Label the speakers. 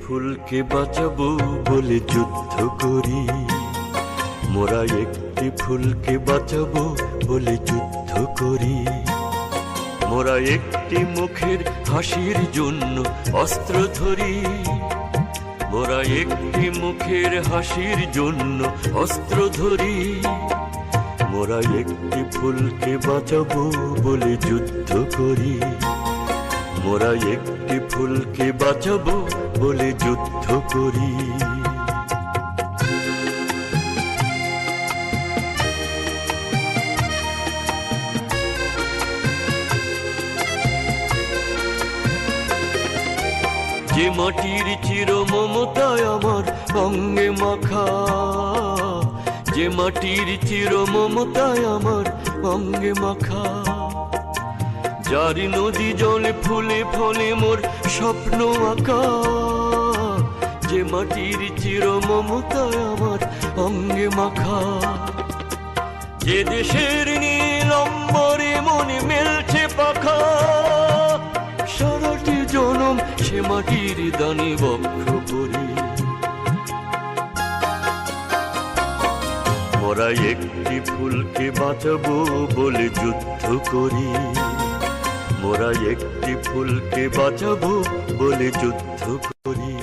Speaker 1: ফুলকে বাঁচাবো বলে যুদ্ধ করি, মোরা একটি ফুলকে বাঁচাবো বলে যুদ্ধ করি। মোরা একটি মুখের হাসির জন্য অস্ত্র ধরি, মোরা একটি মুখের হাসির জন্য অস্ত্র ধরি। মোরা একটি ফুলকে বাঁচাবো বলে যুদ্ধ করি, মোরা একটি ফুলকে বাঁচাবো বলে যুদ্ধ করি। যে মাটির চির মমতায় আমার অঙ্গে মাখা, যে মাটির চির মমতায় আমার অঙ্গে মাখা, যার নদী জলে ফুলে ফলে মোর স্বপ্ন আঁকা। যে মাটির চির মমতায় আমার অঙ্গে মাখা, যে দেশের নীল অম্বরে মনে মেলছে পাখা। সারাটি জনম সে মাটির দানে বক্ষ পরি, মোরা একটি ফুলকে বাঁচাবো বলে যুদ্ধ করি, মোরা একটি ফুলকে বাঁচাবো বলে যুদ্ধ করি।